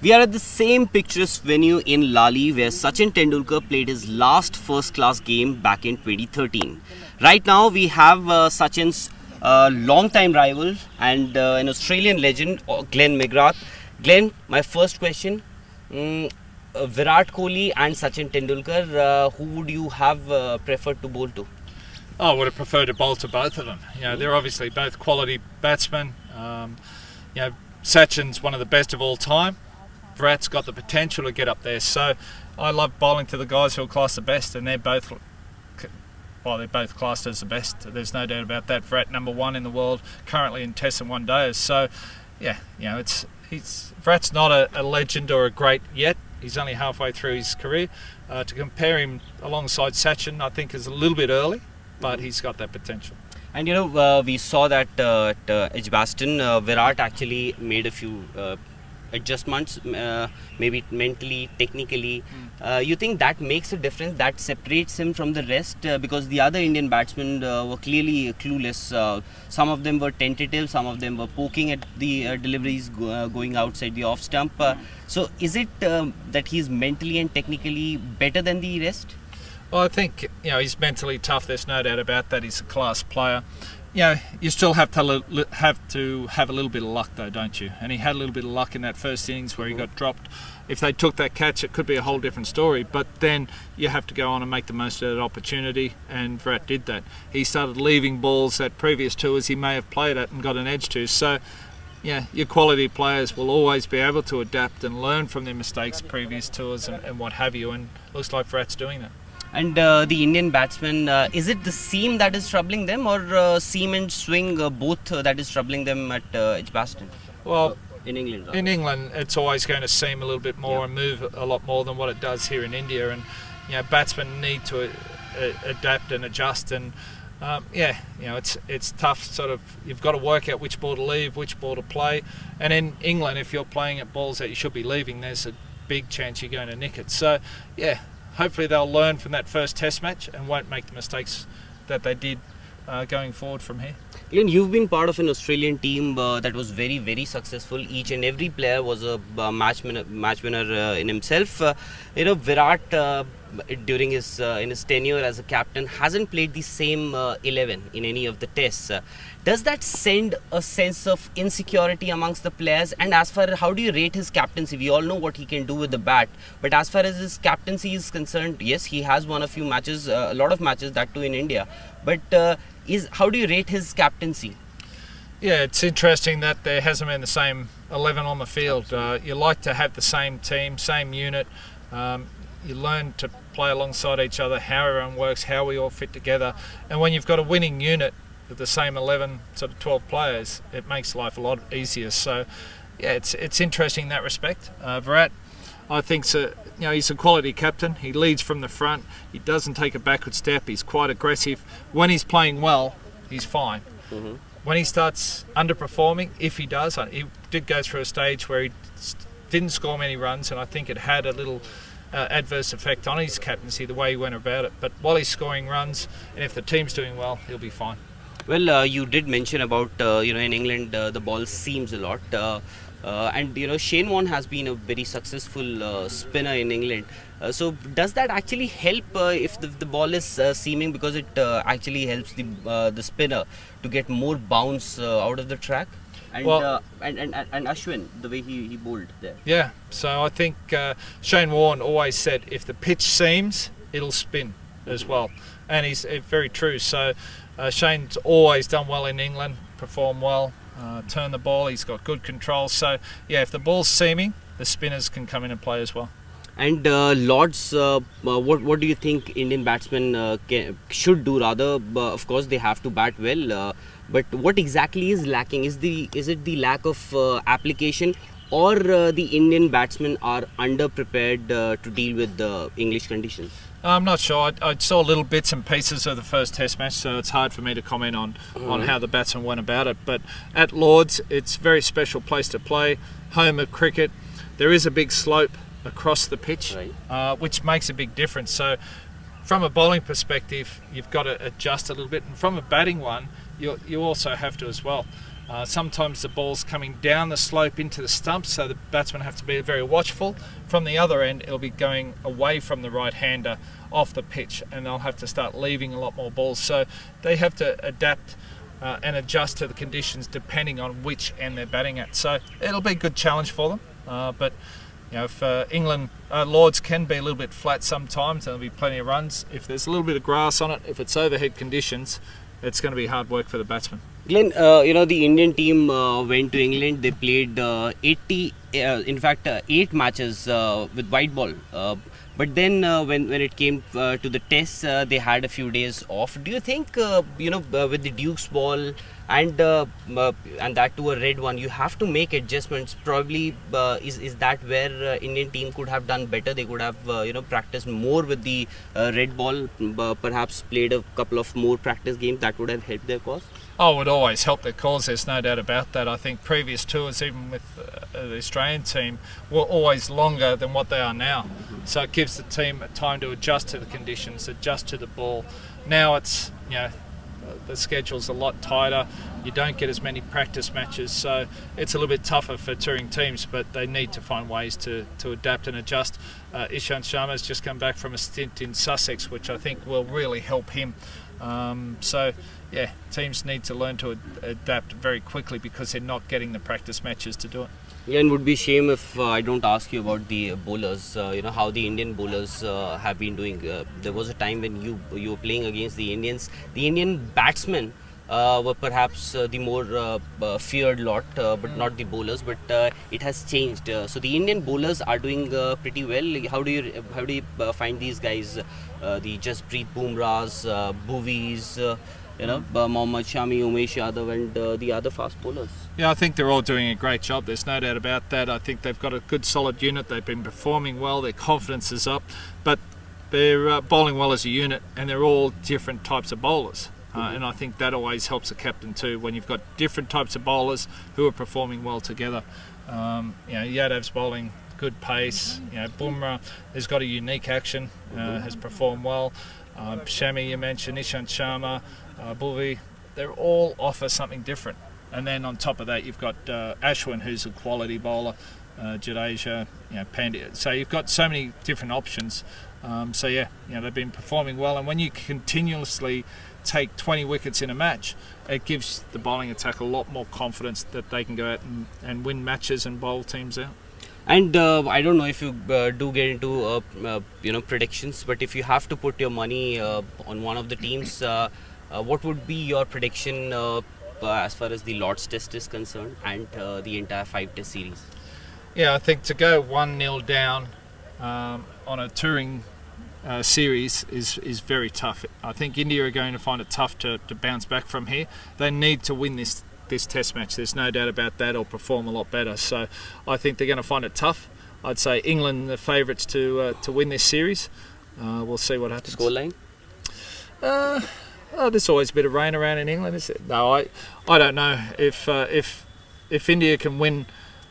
We are at the same picturesque venue in Lali where Sachin Tendulkar played his last first-class game back in 2013. Right now we have Sachin's long-time rival and an Australian legend, Glenn McGrath. Glenn, my first question, Virat Kohli and Sachin Tendulkar, who would you have preferred to bowl to? I would have preferred to bowl to both of them. They're obviously both quality batsmen. Sachin's one of the best of all time. Virat's got the potential to get up there. So I love bowling to the guys who are classed the best, and they're both classed as the best. There's no doubt about that. Virat #1 in the world currently in Tests and One Days. So Virat's not a legend or a great yet. He's only halfway through his career. To compare him alongside Sachin, I think, is a little bit early, but he's got that potential. And we saw that at EDGBASTON, Virat actually made a few adjustments, maybe mentally, technically. You think that makes a difference, that separates him from the rest? Because the other Indian batsmen were clearly clueless. Some of them were tentative, some of them were poking at the deliveries going outside the off stump. So is it that he's mentally and technically better than the rest? Well, I think he's mentally tough. There's no doubt about that. He's a class player. You still have to have a little bit of luck, though, don't you? And he had a little bit of luck in that first innings where he got dropped. If they took that catch, it could be a whole different story. But then you have to go on and make the most of that opportunity, and Virat did that. He started leaving balls that previous tours he may have played at and got an edge to. So, your quality players will always be able to adapt and learn from their mistakes previous tours and what have you. And it looks like Virat's doing that. And the Indian batsmen, is it the seam that is troubling them, or seam and swing both that is troubling them at EDGBASTON? Well, in England. In England, it's always going to seam a little bit more and move a lot more than what it does here in India. And batsmen need to adapt and adjust. And it's tough. Sort of, you've got to work out which ball to leave, which ball to play. And in England, if you're playing at balls that you should be leaving, there's a big chance you're going to nick it. So, hopefully they'll learn from that first test match and won't make the mistakes that they did going forward from here. Ian, you've been part of an Australian team that was very, very successful. Each and every player was a match winner in himself. Virat during his in his tenure as a captain hasn't played the same 11 in any of the tests. Does that send a sense of insecurity amongst the players? And as far as how do you rate his captaincy? We all know what he can do with the bat, but as far as his captaincy is concerned, yes, he has won a few matches, a lot of matches, that too in India. But how do you rate his captaincy? Yeah, it's interesting that there hasn't been the same 11 on the field. You like to have the same team, same unit. You learn to play alongside each other, how everyone works, how we all fit together. And when you've got a winning unit with the same 11, sort of 12 players, it makes life a lot easier. So, it's interesting in that respect. Virat, I think, he's a quality captain. He leads from the front. He doesn't take a backward step. He's quite aggressive. When he's playing well, he's fine. Mm-hmm. When he starts underperforming, if he does, he did go through a stage where he didn't score many runs, and I think it had a little adverse effect on his captaincy, the way he went about it. But while he's scoring runs, and if the team's doing well, he'll be fine. Well, you did mention about in England the ball seams a lot, and Shane Warne has been a very successful spinner in England. So does that actually help if the ball is seaming, because it actually helps the spinner to get more bounce out of the track? And, and Ashwin, the way he bowled there. Yeah, so I think Shane Warne always said if the pitch seams, it'll spin as well. And he's very true. So Shane's always done well in England, performed well, turned the ball, he's got good control. So, if the ball's seaming, the spinners can come in and play as well. And Lords, what do you think Indian batsmen should do? Rather, of course, they have to bat well. But what exactly is lacking? Is it the lack of application, or the Indian batsmen are under-prepared to deal with the English conditions? I'm not sure. I saw little bits and pieces of the first test match, so it's hard for me to comment on how the batsmen went about it. But at Lords, it's a very special place to play, home of cricket. There is a big slope across the pitch, right, which makes a big difference. So from a bowling perspective, you've got to adjust a little bit, and from a batting one, you also have to as well. Sometimes the ball's coming down the slope into the stumps, so the batsmen have to be very watchful. From the other end, it'll be going away from the right-hander off the pitch, and they'll have to start leaving a lot more balls. So they have to adapt and adjust to the conditions depending on which end they're batting at. So it'll be a good challenge for them. But you know, if England Lords can be a little bit flat sometimes, there'll be plenty of runs. If there's a little bit of grass on it, if it's overhead conditions, it's going to be hard work for the batsmen. Glenn, the Indian team went to England. They played 8 matches with white ball. But then when it came to the tests, they had a few days off. Do you think, with the Duke's ball and that to a red one, you have to make adjustments? Probably is that where Indian team could have done better? They could have practiced more with the red ball, perhaps played a couple of more practice games. That would have helped their cause. Oh, it would always help their cause, there's no doubt about that. I think previous tours, even with the Australian team, were always longer than what they are now. So it gives the team time to adjust to the conditions, adjust to the ball. Now it's, the schedule's a lot tighter. You don't get as many practice matches, so it's a little bit tougher for touring teams, but they need to find ways to adapt and adjust. Ishant Sharma's just come back from a stint in Sussex, which I think will really help him. Teams need to learn to adapt very quickly because they're not getting the practice matches to do it. Yeah, and would be shame if I don't ask you about the bowlers. How the Indian bowlers have been doing. There was a time when you were playing against the Indians. The Indian batsmen were perhaps the more feared lot, but not the bowlers. But it has changed. So the Indian bowlers are doing pretty well. How do you find these guys? The Jasprit Bumrahs, Bhuvis, Mohammad Shami, Umesh Yadav, and the other fast bowlers. Yeah, I think they're all doing a great job. There's no doubt about that. I think they've got a good, solid unit. They've been performing well. Their confidence is up, but they're bowling well as a unit, and they're all different types of bowlers. And I think that always helps a captain too, when you've got different types of bowlers who are performing well together. Yadav's bowling good pace. Bumrah has got a unique action, has performed well. Shami, you mentioned, Ishant Sharma, Bhuvi, they all offer something different. And then on top of that, you've got Ashwin, who's a quality bowler, Jadeja, Pandya. So you've got so many different options. They've been performing well. And when you continuously take 20 wickets in a match, it gives the bowling attack a lot more confidence that they can go out and win matches and bowl teams out. And I don't know if you do get into predictions, but if you have to put your money on one of the teams, what would be your prediction as far as the Lord's Test is concerned and the entire 5-test series? Yeah, I think to go 1-0 down on a touring series is very tough. I think India are going to find it tough to bounce back from here. They need to win this test match. There's no doubt about that, or perform a lot better. So I think they're going to find it tough. I'd say England the favourites to win this series. We'll see what happens. Scoreline? There's always a bit of rain around in England, is it? No, I don't know if India can win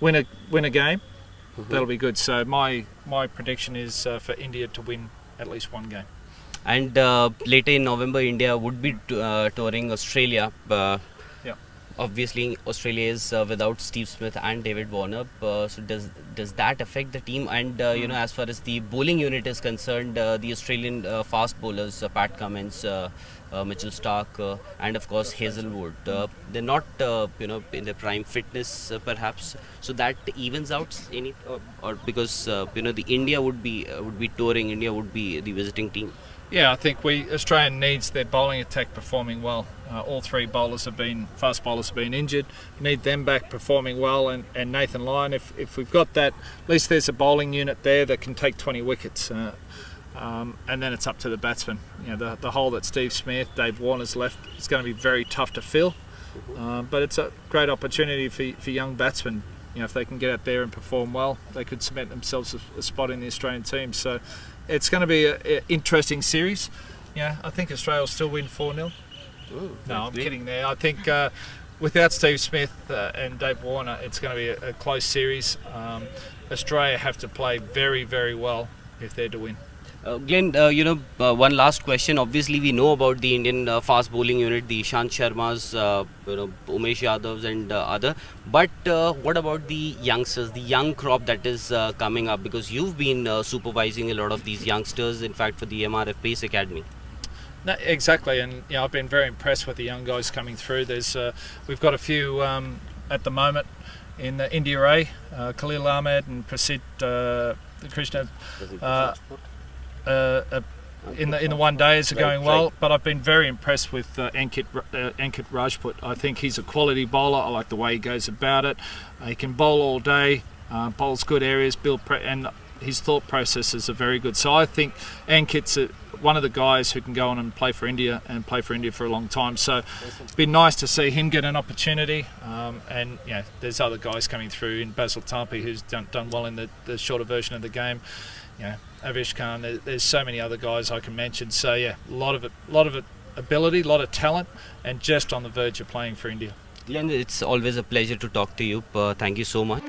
a game, that'll be good. So my prediction is for India to win at least one game. And later in November, India would be touring Australia. Obviously, Australia is without Steve Smith and David Warner. So does that affect the team? And as far as the bowling unit is concerned, the Australian fast bowlers, Pat Cummins, Mitchell Starc, and of course Hazelwood, they're not in their prime fitness, perhaps. So that evens out any, or because the India would be touring, India would be the visiting team. Yeah, I think Australia needs their bowling attack performing well. All three fast bowlers have been injured. Need them back performing well, and Nathan Lyon. If we've got that, at least there's a bowling unit there that can take 20 wickets. And then it's up to the batsmen. The hole that Steve Smith, Dave Warner's left is going to be very tough to fill. But it's a great opportunity for young batsmen. If they can get out there and perform well, they could cement themselves a spot in the Australian team. So it's going to be an interesting series. I think Australia will still win 4-0. No, I'm kidding there. I think without Steve Smith and Dave Warner, it's going to be a close series. Australia have to play very, very well if they're to win. Glenn, one last question. Obviously, we know about the Indian fast bowling unit, the Ishant Sharmas, Umesh Yadavs, and other. But what about the youngsters, the young crop that is coming up? Because you've been supervising a lot of these youngsters, in fact, for the MRF Pace Academy. No, exactly, and I've been very impressed with the young guys coming through. We've got a few at the moment in the India A, Khalil Ahmed and Prasid Krishna. In the one days are going well, but I've been very impressed with Ankit Rajput. I think he's a quality bowler. I like the way he goes about it. He can bowl all day, bowls good areas, and his thought processes are very good. So I think Ankit's one of the guys who can go on and play for India for a long time. So it's been nice to see him get an opportunity. And there's other guys coming through in Basil Tampi who's done well in the shorter version of the game. Avish Khan, there's so many other guys I can mention. So a lot of ability, a lot of talent, and just on the verge of playing for India. Glenn, it's always a pleasure to talk to you. Thank you so much.